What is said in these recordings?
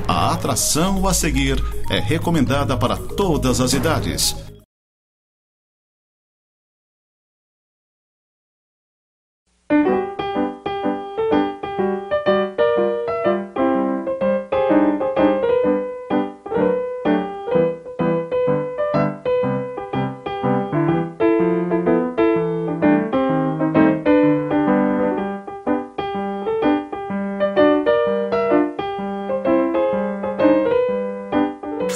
A atração a seguir é recomendada para todas as idades.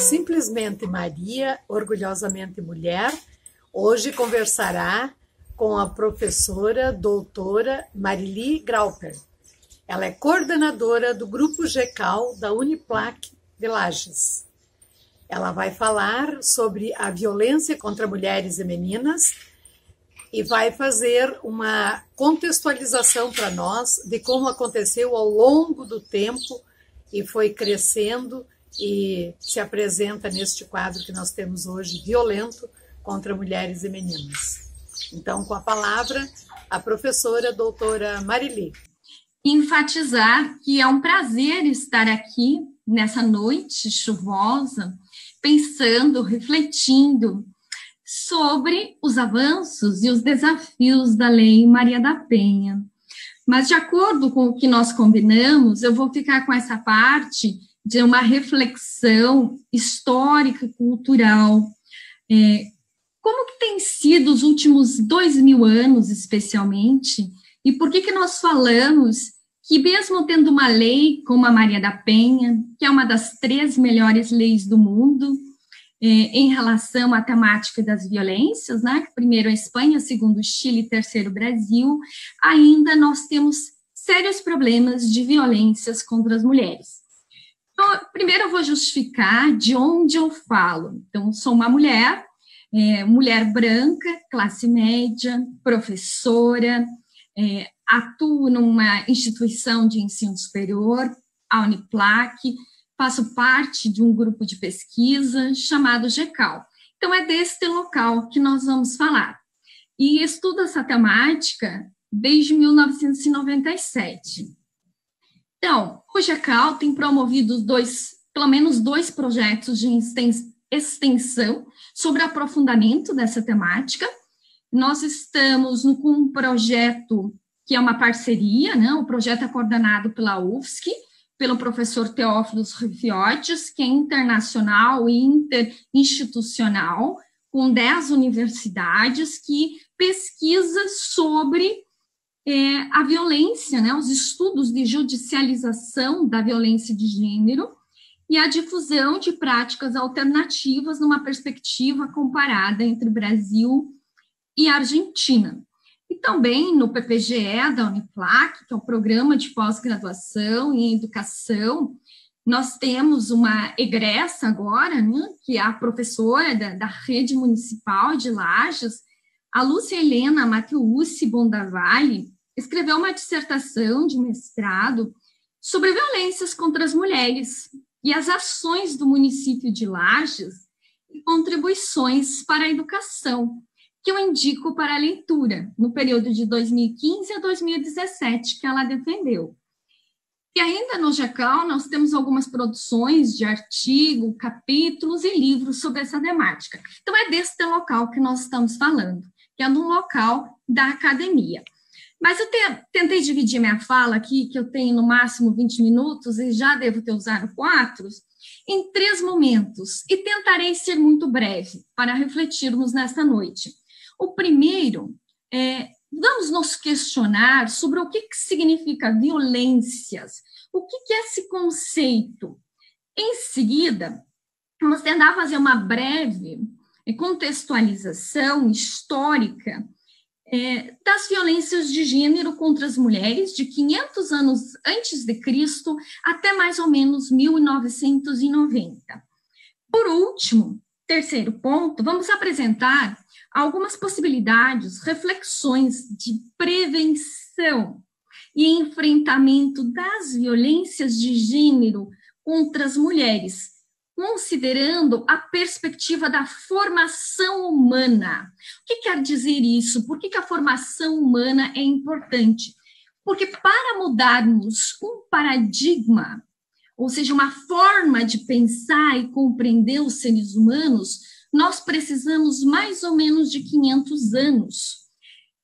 Simplesmente Maria, orgulhosamente mulher, hoje conversará com a professora doutora Marili Grauper. Ela é coordenadora do Grupo GECAL da Uniplac de Lages. Ela vai falar sobre a violência contra mulheres e meninas e vai fazer uma contextualização para nós de como aconteceu ao longo do tempo e foi crescendo e se apresenta neste quadro que nós temos hoje, violento contra mulheres e meninas. Então, com a palavra, a professora doutora Marili. Enfatizar que é um prazer estar aqui nessa noite chuvosa, pensando, refletindo sobre os avanços e os desafios da Lei Maria da Penha. Mas, de acordo com o que nós combinamos, eu vou ficar com essa parte de uma reflexão histórica e cultural. Como que tem sido os últimos 2000 anos, especialmente, e por que nós falamos que, mesmo tendo uma lei como a Maria da Penha, que é uma das 3 melhores leis do mundo, em relação à temática das violências, né? Primeiro a Espanha, segundo o Chile, terceiro o Brasil, ainda nós temos sérios problemas de violências contra as mulheres. Então, primeiro eu vou justificar de onde eu falo. Então, sou uma mulher, mulher branca, classe média, professora, atuo numa instituição de ensino superior, a Uniplac, faço parte de um grupo de pesquisa chamado GECAL. Então, é deste local que nós vamos falar. E estudo essa temática desde 1997. Então, o GECAL tem promovido pelo menos dois projetos de extensão sobre aprofundamento dessa temática. Nós estamos com um projeto que é uma parceria, né? O projeto é coordenado pela UFSC, pelo professor Teófilos Rifiotis, que é internacional e interinstitucional, com 10 universidades, que pesquisa sobre a violência, né, os estudos de judicialização da violência de gênero e a difusão de práticas alternativas numa perspectiva comparada entre Brasil e Argentina. E também no PPGE da Uniplac, que é o Programa de Pós-Graduação em Educação, nós temos uma egressa agora, né, que é a professora da Rede Municipal de Lages, a Lúcia Helena Mateucci Bondavalli, escreveu uma dissertação de mestrado sobre violências contra as mulheres e as ações do município de Lages e contribuições para a educação, que eu indico para a leitura, no período de 2015 a 2017, que ela defendeu. E ainda no GECAL, nós temos algumas produções de artigo, capítulos e livros sobre essa temática. Então, é deste local que nós estamos falando, que é no local da academia. Mas eu tentei dividir minha fala aqui, que eu tenho no máximo 20 minutos, e já devo ter usado 4, em 3 momentos, e tentarei ser muito breve para refletirmos nesta noite. O primeiro vamos nos questionar sobre o que significa violências, o que é esse conceito. Em seguida, vamos tentar fazer uma breve contextualização histórica das violências de gênero contra as mulheres de 500 anos antes de Cristo até mais ou menos 1990. Por último, terceiro ponto, vamos apresentar algumas possibilidades, reflexões de prevenção e enfrentamento das violências de gênero contra as mulheres, considerando a perspectiva da formação humana. O que quer dizer isso? Por que a formação humana é importante? Porque para mudarmos um paradigma, ou seja, uma forma de pensar e compreender os seres humanos, nós precisamos mais ou menos de 500 anos.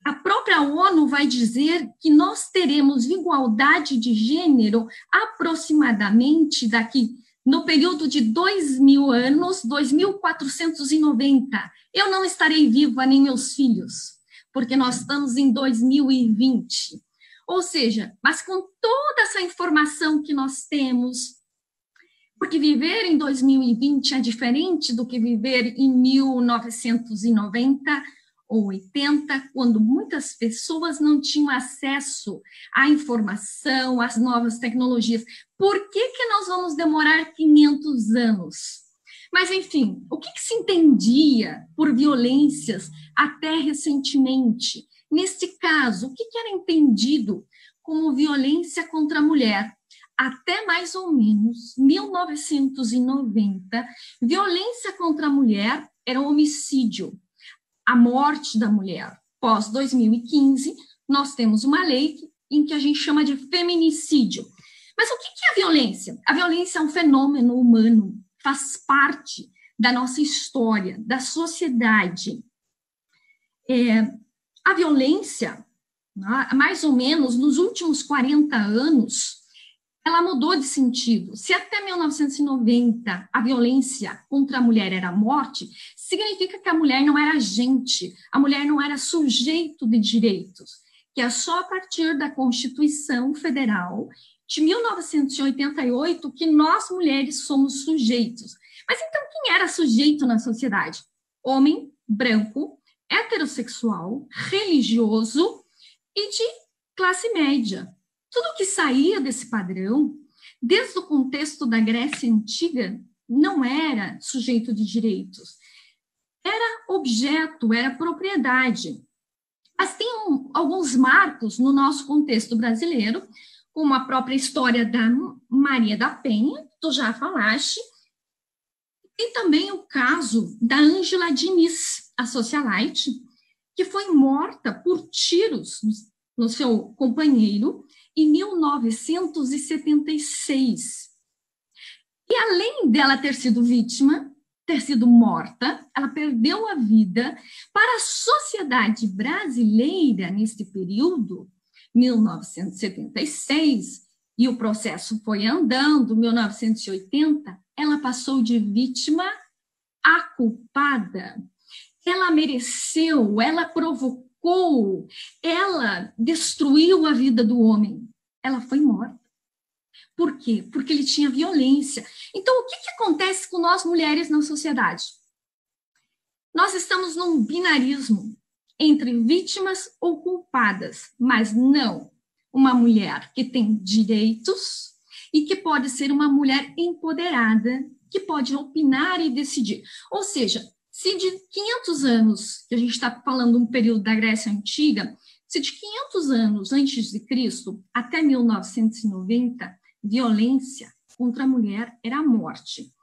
A própria ONU vai dizer que nós teremos igualdade de gênero aproximadamente daqui, no período de 2.000 anos, 2.490. Eu não estarei viva, nem meus filhos, porque nós estamos em 2020. Ou seja, mas com toda essa informação que nós temos, porque viver em 2020 é diferente do que viver em 1990 ou 80, quando muitas pessoas não tinham acesso à informação, às novas tecnologias. Por que nós vamos demorar 500 anos? Mas, enfim, o que se entendia por violências até recentemente? Neste caso, o que era entendido como violência contra a mulher? Até mais ou menos 1990, violência contra a mulher era um homicídio, a morte da mulher. Pós 2015, nós temos uma lei em que a gente chama de feminicídio. Mas o que é a violência? A violência é um fenômeno humano, faz parte da nossa história, da sociedade. A violência, mais ou menos nos últimos 40 anos, ela mudou de sentido. Se até 1990 a violência contra a mulher era a morte, significa que a mulher não era agente, a mulher não era sujeito de direitos, que é só a partir da Constituição Federal de 1988 que nós, mulheres, somos sujeitos. Mas então quem era sujeito na sociedade? Homem, branco, heterossexual, religioso e de classe média. Tudo que saía desse padrão, desde o contexto da Grécia Antiga, não era sujeito de direitos. Era objeto, era propriedade. Mas tem alguns marcos no nosso contexto brasileiro, como a própria história da Maria da Penha, tu já falaste, e também o caso da Ângela Diniz, a socialite, que foi morta por tiros no seu companheiro em 1976. E além dela ter sido vítima, ter sido morta, ela perdeu a vida. Para a sociedade brasileira, neste período, 1976, e o processo foi andando, 1980, ela passou de vítima a culpada. Ela mereceu, ela provocou, ela destruiu a vida do homem. Ela foi morta. Por quê? Porque ele tinha violência. Então, o que acontece com nós mulheres na sociedade? Nós estamos num binarismo entre vítimas ou culpadas, mas não uma mulher que tem direitos e que pode ser uma mulher empoderada, que pode opinar e decidir. Ou seja, se de 500 anos, que a gente está falando um período da Grécia Antiga, se de 500 anos antes de Cristo até 1990, violência contra a mulher era a morte.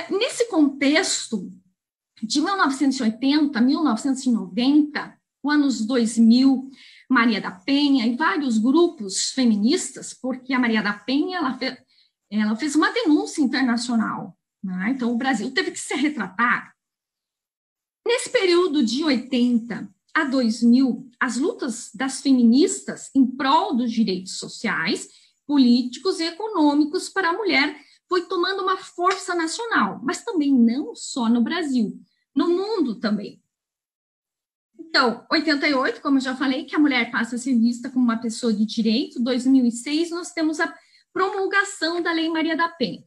Nesse contexto, de 1980 a 1990, anos 2000, Maria da Penha e vários grupos feministas, porque a Maria da Penha ela fez uma denúncia internacional, né? Então o Brasil teve que se retratar. Nesse período de 80 a 2000, as lutas das feministas em prol dos direitos sociais, políticos e econômicos para a mulher foi tomando uma força nacional, mas também não só no Brasil, no mundo também. Então, 88, como eu já falei, que a mulher passa a ser vista como uma pessoa de direito. 2006, nós temos a promulgação da Lei Maria da Penha.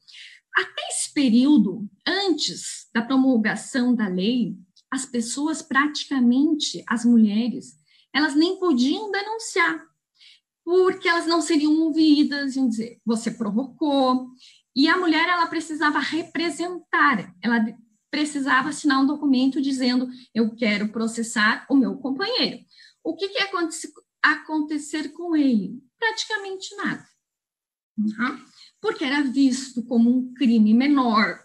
Até esse período, antes da promulgação da lei, as pessoas praticamente, as mulheres, elas nem podiam denunciar, porque elas não seriam ouvidas, iam dizer, você provocou. E a mulher, ela precisava representar, ela precisava assinar um documento dizendo, eu quero processar o meu companheiro. O que ia acontecer com ele? Praticamente nada. Porque era visto como um crime menor.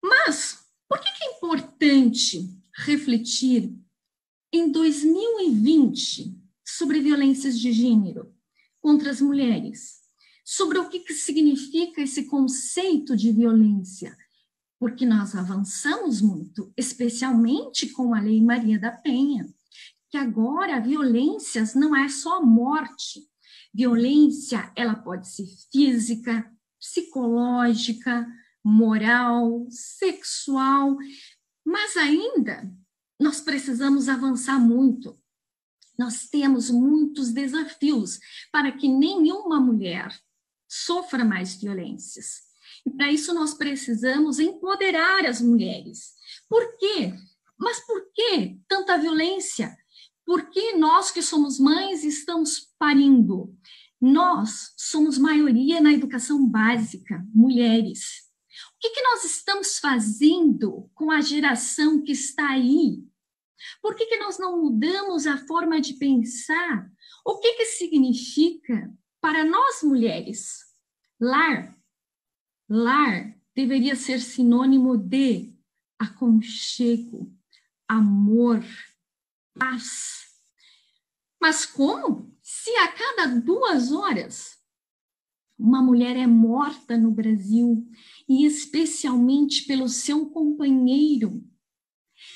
Mas, por que é importante refletir em 2020 sobre violências de gênero contra as mulheres? sobre o que significa esse conceito de violência, porque nós avançamos muito, especialmente com a Lei Maria da Penha, que agora violências não é só morte. Violência, ela pode ser física, psicológica, moral, sexual, mas ainda nós precisamos avançar muito. Nós temos muitos desafios para que nenhuma mulher sofra mais violências. E para isso nós precisamos empoderar as mulheres. Por quê? Mas por que tanta violência? Porque nós que somos mães estamos parindo. Nós somos maioria na educação básica, mulheres. O que nós estamos fazendo com a geração que está aí? Por que nós não mudamos a forma de pensar? O que significa para nós mulheres? Lar. Lar deveria ser sinônimo de aconchego, amor, paz. Mas como? Se a cada 2 horas uma mulher é morta no Brasil, e especialmente pelo seu companheiro,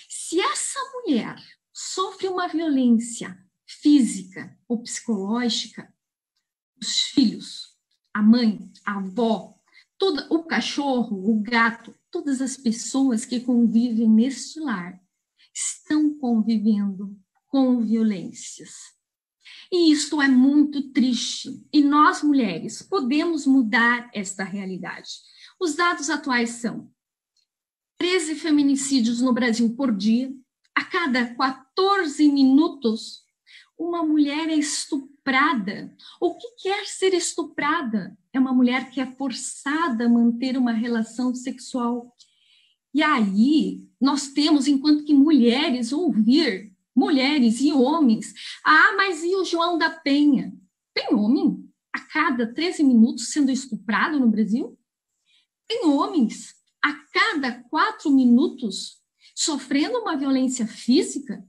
se essa mulher sofre uma violência física ou psicológica, os filhos, a mãe, a avó, o cachorro, o gato, todas as pessoas que convivem neste lar estão convivendo com violências. E isto é muito triste. E nós, mulheres, podemos mudar esta realidade. Os dados atuais são 13 feminicídios no Brasil por dia. A cada 14 minutos, uma mulher é estuprada. O que quer ser estuprada? É uma mulher que é forçada a manter uma relação sexual. E aí, nós temos, enquanto que mulheres, ouvir, mulheres e homens, mas e o João da Penha? Tem homem a cada 13 minutos sendo estuprado no Brasil? Tem homens a cada 4 minutos sofrendo uma violência física?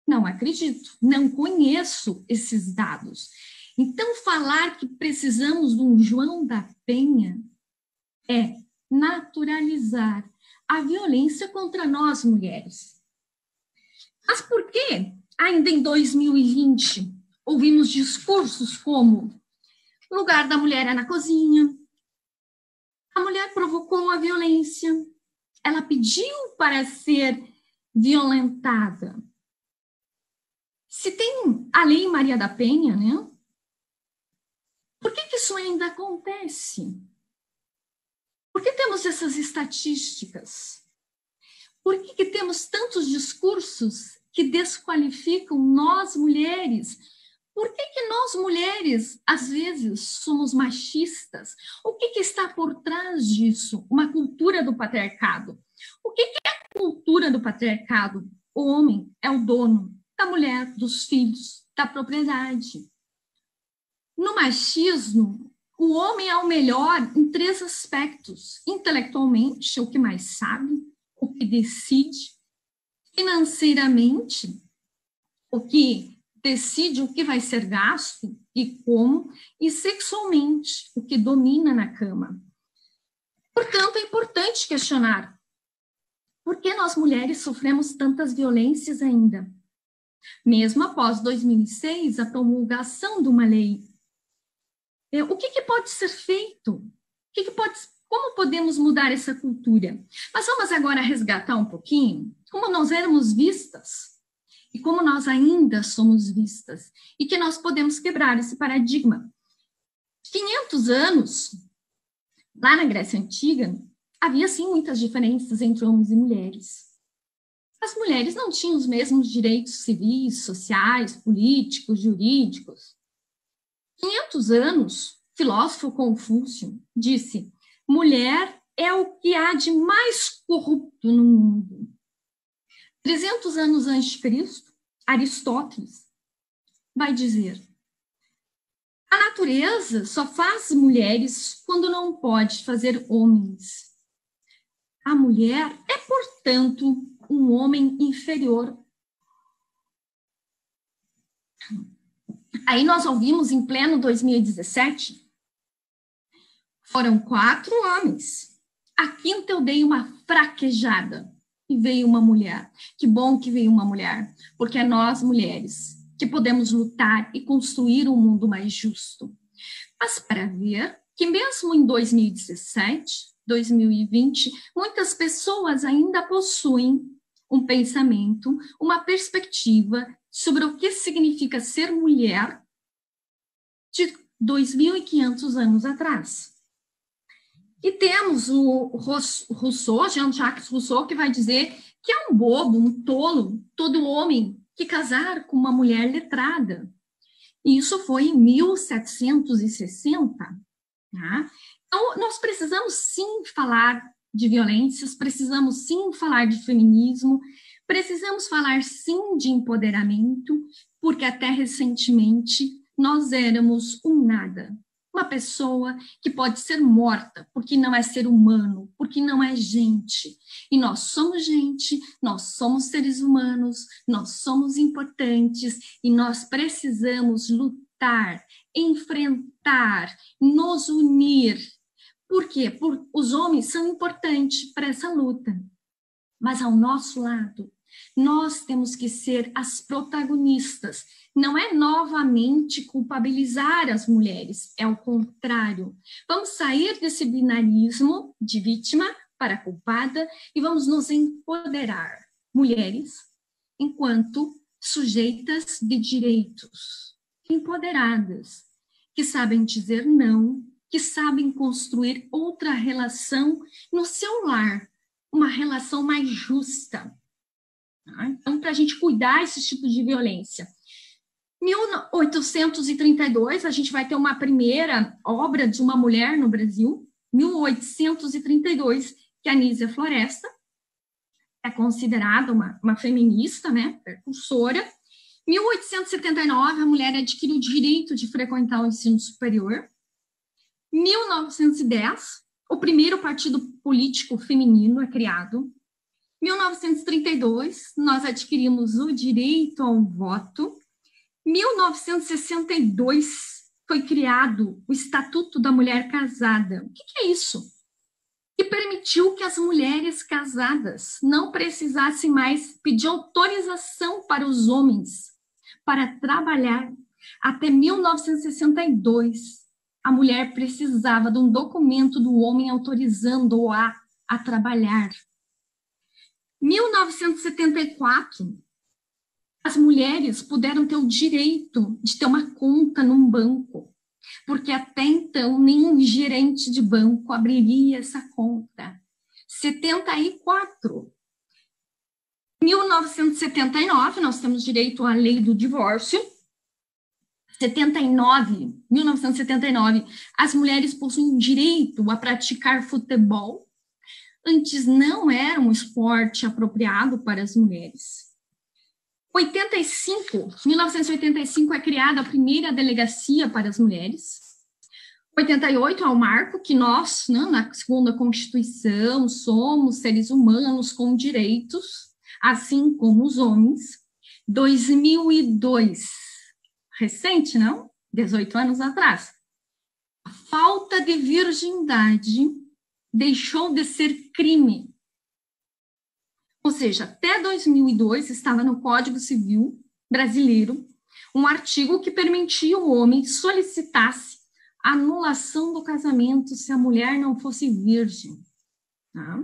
Não acredito, não conheço esses dados. Então, falar que precisamos de um João da Penha é naturalizar a violência contra nós, mulheres. Mas por que, ainda em 2020, ouvimos discursos como o lugar da mulher é na cozinha, a mulher provocou a violência, ela pediu para ser violentada? Se tem a Lei Maria da Penha, né? Por que isso ainda acontece? Por que temos essas estatísticas? Por que temos tantos discursos que desqualificam nós, mulheres? Por que nós, mulheres, às vezes, somos machistas? O que está por trás disso? Uma cultura do patriarcado. O que é a cultura do patriarcado? O homem é o dono da mulher, dos filhos, da propriedade. No machismo, o homem é o melhor em 3 aspectos. Intelectualmente, o que mais sabe, o que decide. Financeiramente, o que decide o que vai ser gasto e como. E sexualmente, o que domina na cama. Portanto, é importante questionar por que nós mulheres sofremos tantas violências ainda. Mesmo após 2006, a promulgação de uma lei. O que pode ser feito? Como podemos mudar essa cultura? Mas vamos agora resgatar um pouquinho como nós éramos vistas e como nós ainda somos vistas e que nós podemos quebrar esse paradigma. 500 anos, lá na Grécia Antiga, havia sim muitas diferenças entre homens e mulheres. As mulheres não tinham os mesmos direitos civis, sociais, políticos, jurídicos. 500 anos, filósofo Confúcio disse: mulher é o que há de mais corrupto no mundo. 300 anos antes de Cristo, Aristóteles vai dizer: a natureza só faz mulheres quando não pode fazer homens. A mulher é, portanto, um homem inferior. Aí nós ouvimos em pleno 2017 Foram 4 homens. A quinta eu dei uma fraquejada e veio uma mulher. Que bom que veio uma mulher, porque é nós, mulheres, que podemos lutar e construir um mundo mais justo. Mas para ver que mesmo em 2017, 2020, muitas pessoas ainda possuem um pensamento, uma perspectiva sobre o que significa ser mulher de 2.500 anos atrás. E temos o Rousseau, Jean-Jacques Rousseau, que vai dizer que é um bobo, um tolo, todo homem que casar com uma mulher letrada. E isso foi em 1760. Tá? Então, nós precisamos sim falar de violências, precisamos sim falar de feminismo, precisamos falar sim de empoderamento, porque até recentemente nós éramos um nada. Uma pessoa que pode ser morta porque não é ser humano, porque não é gente. E nós somos gente, nós somos seres humanos, nós somos importantes e nós precisamos lutar, enfrentar, nos unir. Por quê? Porque os homens são importantes para essa luta. Mas ao nosso lado, nós temos que ser as protagonistas. Não é novamente culpabilizar as mulheres, é o contrário. Vamos sair desse binarismo de vítima para culpada e vamos nos empoderar, mulheres, enquanto sujeitas de direitos, empoderadas, que sabem dizer não, que sabem construir outra relação no seu lar, uma relação mais justa. Então, para a gente cuidar desse tipo de violência. 1832, a gente vai ter uma primeira obra de uma mulher no Brasil, 1832, que é a Anísia Floresta, é considerada uma feminista, né, precursora. 1879, a mulher adquire o direito de frequentar o ensino superior. 1910, o primeiro partido político feminino é criado. 1932, nós adquirimos o direito ao voto. 1962, foi criado o Estatuto da Mulher Casada. O que é isso? Que permitiu que as mulheres casadas não precisassem mais pedir autorização para os homens para trabalhar. Até 1962, a mulher precisava de um documento do homem autorizando-a a trabalhar. 1974, as mulheres puderam ter o direito de ter uma conta num banco, porque até então nenhum gerente de banco abriria essa conta. 74. 1979, nós temos direito à lei do divórcio. 1979, as mulheres possuem direito a praticar futebol. Antes não era um esporte apropriado para as mulheres. 1985 é criada a primeira delegacia para as mulheres. 88 é o marco que nós, né, na segunda Constituição, somos seres humanos com direitos, assim como os homens. 2002, recente, não? 18 anos atrás. A falta de virgindade deixou de ser crime. Ou seja, até 2002 estava no Código Civil brasileiro um artigo que permitia o homem solicitasse a anulação do casamento se a mulher não fosse virgem. Tá?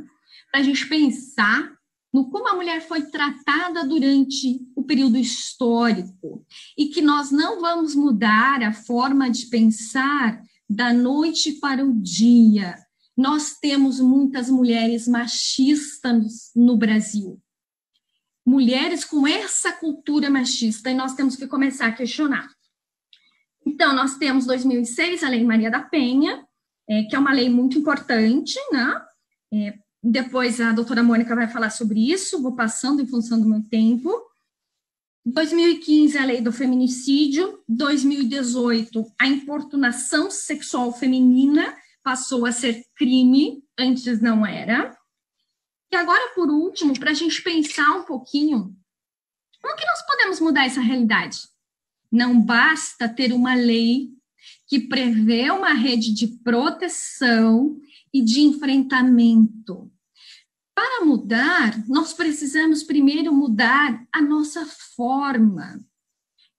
Para a gente pensar no como a mulher foi tratada durante o período histórico e que nós não vamos mudar a forma de pensar da noite para o dia. Nós temos muitas mulheres machistas no Brasil. Mulheres com essa cultura machista, e nós temos que começar a questionar. Então, nós temos 2006, a Lei Maria da Penha, que é uma lei muito importante, né? Depois a doutora Mônica vai falar sobre isso, vou passando em função do meu tempo. 2015, a Lei do Feminicídio. 2018, a importunação sexual feminina passou a ser crime, antes não era. E agora, por último, para a gente pensar um pouquinho, como que nós podemos mudar essa realidade? Não basta ter uma lei que prevê uma rede de proteção e de enfrentamento. Para mudar, nós precisamos primeiro mudar a nossa forma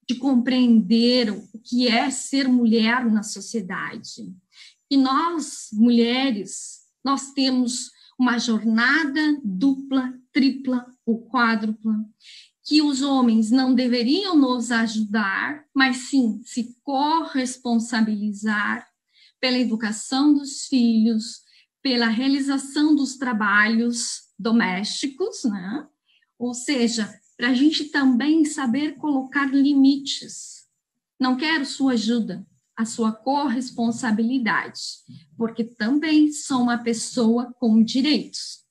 de compreender o que é ser mulher na sociedade. E nós, mulheres, nós temos uma jornada dupla, tripla ou quádrupla, que os homens não deveriam nos ajudar, mas sim se corresponsabilizar pela educação dos filhos, pela realização dos trabalhos domésticos, né? Ou seja, para a gente também saber colocar limites. Não quero sua ajuda, a sua corresponsabilidade, porque também sou uma pessoa com direitos.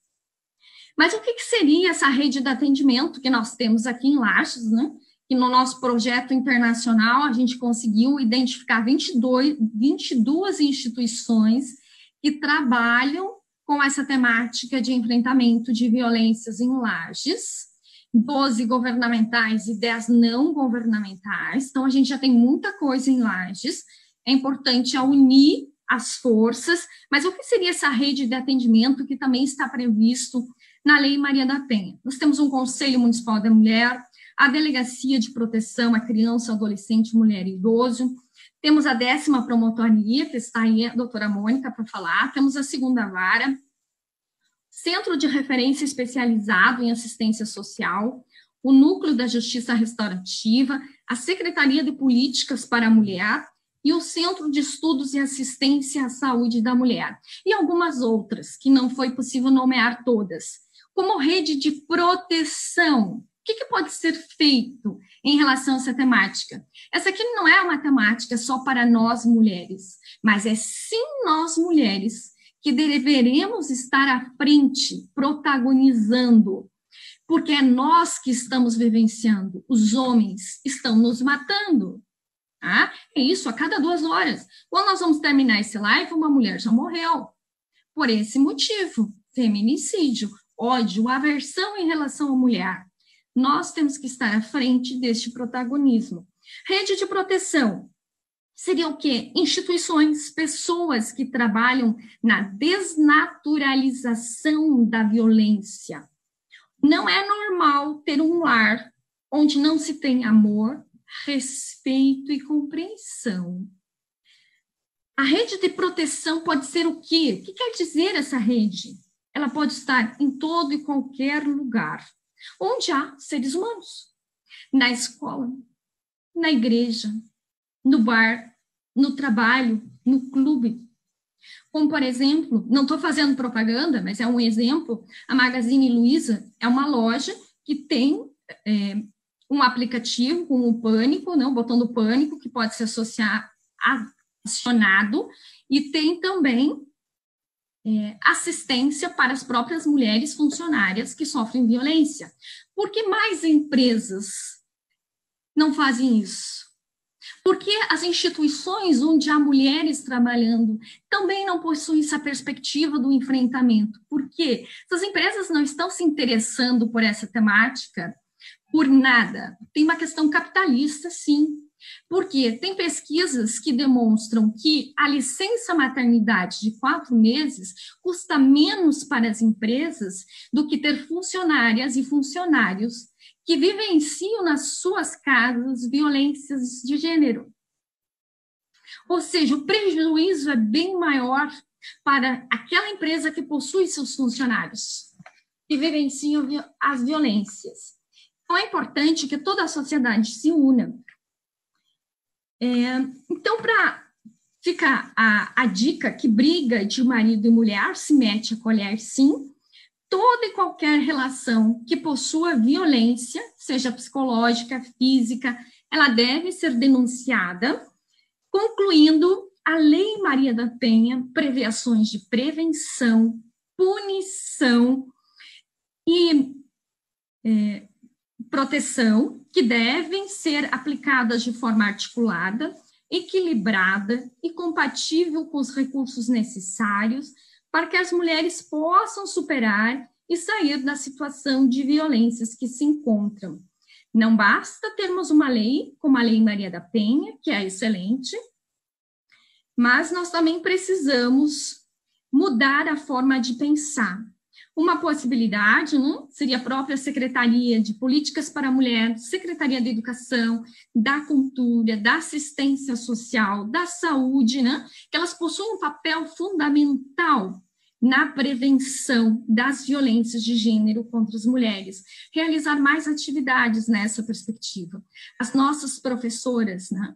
Mas o que seria essa rede de atendimento que nós temos aqui em Lages, né? Que no nosso projeto internacional a gente conseguiu identificar 22 instituições que trabalham com essa temática de enfrentamento de violências em Lages, 12 governamentais e 10 não governamentais. Então, a gente já tem muita coisa em Lages. É importante unir as forças, mas o que seria essa rede de atendimento que também está previsto na Lei Maria da Penha? Nós temos um Conselho Municipal da Mulher, a Delegacia de Proteção à Criança, Adolescente, Mulher e Idoso, temos a 10ª Promotoria, que está aí a doutora Mônica para falar, temos a 2ª Vara, Centro de Referência Especializado em Assistência Social, o Núcleo da Justiça Restaurativa, a Secretaria de Políticas para a Mulher e o Centro de Estudos e Assistência à Saúde da Mulher, e algumas outras, que não foi possível nomear todas, como rede de proteção. O que pode ser feito em relação a essa temática? Essa aqui não é uma temática só para nós mulheres, mas é sim nós mulheres que deveremos estar à frente, protagonizando, porque é nós que estamos vivenciando, os homens estão nos matando. Tá? É isso, a cada 2 horas. Quando nós vamos terminar esse live, uma mulher já morreu. Por esse motivo, feminicídio, ódio, aversão em relação à mulher. Nós temos que estar à frente deste protagonismo. Rede de proteção seria o quê? Instituições, pessoas que trabalham na desnaturalização da violência. Não é normal ter um lar onde não se tem amor, respeito e compreensão. A rede de proteção pode ser o quê? O que quer dizer essa rede? Ela pode estar em todo e qualquer lugar onde há seres humanos. Na escola, na igreja, no bar, no trabalho, no clube. Como, por exemplo, não estou fazendo propaganda, mas é um exemplo, a Magazine Luiza é uma loja que tem um aplicativo com o Pânico, né, o botão do Pânico, que pode ser acionado, e tem também assistência para as próprias mulheres funcionárias que sofrem violência. Por que mais empresas não fazem isso? Porque as instituições onde há mulheres trabalhando também não possuem essa perspectiva do enfrentamento. Por quê? Essas empresas não estão se interessando por essa temática por nada. Tem uma questão capitalista, sim. Porque tem pesquisas que demonstram que a licença maternidade de 4 meses custa menos para as empresas do que ter funcionárias e funcionários que vivenciam nas suas casas violências de gênero. Ou seja, o prejuízo é bem maior para aquela empresa que possui seus funcionários que vivenciam as violências. Então, é importante que toda a sociedade se una. Então, para ficar a dica que briga de marido e mulher se mete a colher, sim. Toda e qualquer relação que possua violência, seja psicológica, física, ela deve ser denunciada, concluindo a Lei Maria da Penha prevê ações de prevenção, punição e proteção que devem ser aplicadas de forma articulada, equilibrada e compatível com os recursos necessários para que as mulheres possam superar e sair da situação de violências que se encontram. Não basta termos uma lei, como a Lei Maria da Penha, que é excelente, mas nós também precisamos mudar a forma de pensar. Uma possibilidade, né, seria a própria Secretaria de Políticas para a Mulher, Secretaria da Educação, da Cultura, da Assistência Social, da Saúde, né, que elas possuem um papel fundamental na prevenção das violências de gênero contra as mulheres, realizar mais atividades nessa perspectiva. As nossas professoras, né,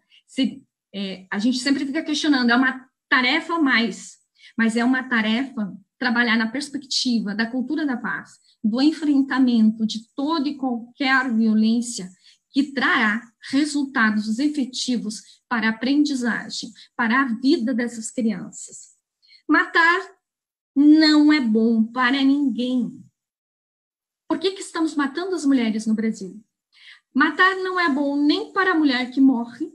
a gente sempre fica questionando, é uma tarefa a mais, mas é uma tarefa trabalhar na perspectiva da cultura da paz, do enfrentamento de toda e qualquer violência que trará resultados efetivos para a aprendizagem, para a vida dessas crianças. Matar não é bom para ninguém. Por que estamos matando as mulheres no Brasil? Matar não é bom nem para a mulher que morre,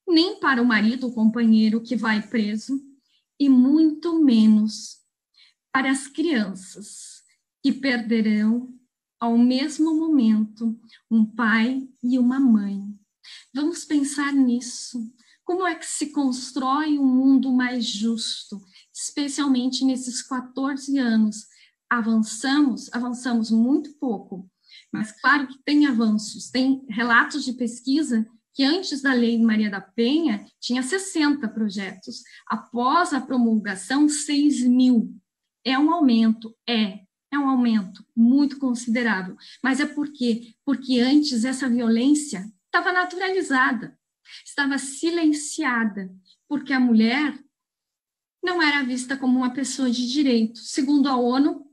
nem para o marido ou companheiro que vai preso, e muito menos para as crianças que perderão ao mesmo momento um pai e uma mãe. Vamos pensar nisso. Como é que se constrói um mundo mais justo, especialmente nesses 14 anos? Avançamos muito pouco, mas claro que tem avanços. Tem relatos de pesquisa que antes da Lei Maria da Penha tinha 60 projetos. Após a promulgação, 6.000. É um aumento, é um aumento muito considerável. Mas é por quê? Porque antes essa violência estava naturalizada, estava silenciada, porque a mulher não era vista como uma pessoa de direito. Segundo a ONU,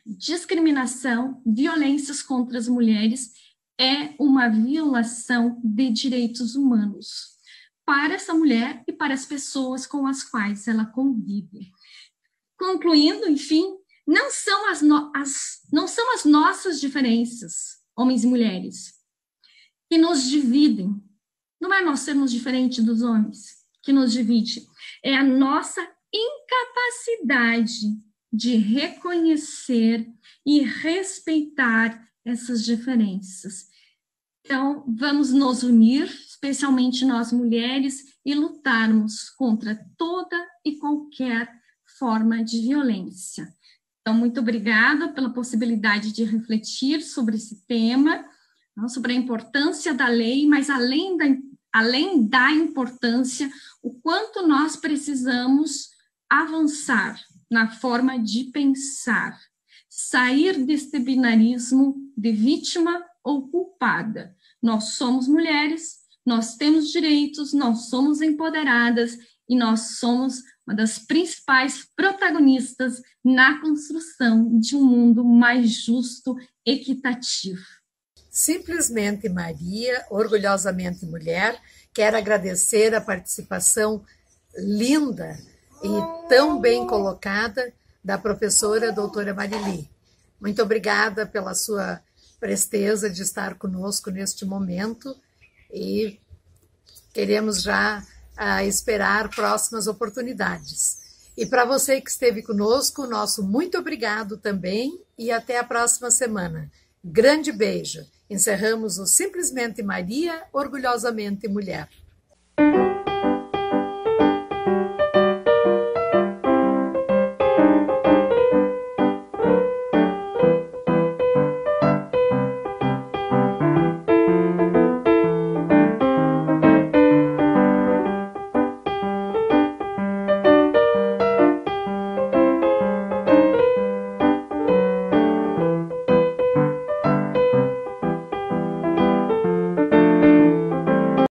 discriminação, violências contra as mulheres é uma violação de direitos humanos para essa mulher e para as pessoas com as quais ela convive. Concluindo, enfim, não são as nossas diferenças, homens e mulheres, que nos dividem. Não é nós sermos diferentes dos homens que nos divide, é a nossa incapacidade de reconhecer e respeitar essas diferenças. Então, vamos nos unir, especialmente nós mulheres, e lutarmos contra toda e qualquer forma de violência. Então, muito obrigada pela possibilidade de refletir sobre esse tema, sobre a importância da lei, mas além da importância, o quanto nós precisamos avançar na forma de pensar, sair desse binarismo de vítima ou culpada. Nós somos mulheres, nós temos direitos, nós somos empoderadas e nós somos uma das principais protagonistas na construção de um mundo mais justo, equitativo. Simplesmente Maria, orgulhosamente mulher, quero agradecer a participação linda e tão bem colocada da professora doutora Marili. Muito obrigada pela sua presteza de estar conosco neste momento e queremos já esperar próximas oportunidades. E para você que esteve conosco, nosso muito obrigado também e até a próxima semana. Grande beijo. Encerramos o Simplesmente Maria, orgulhosamente mulher.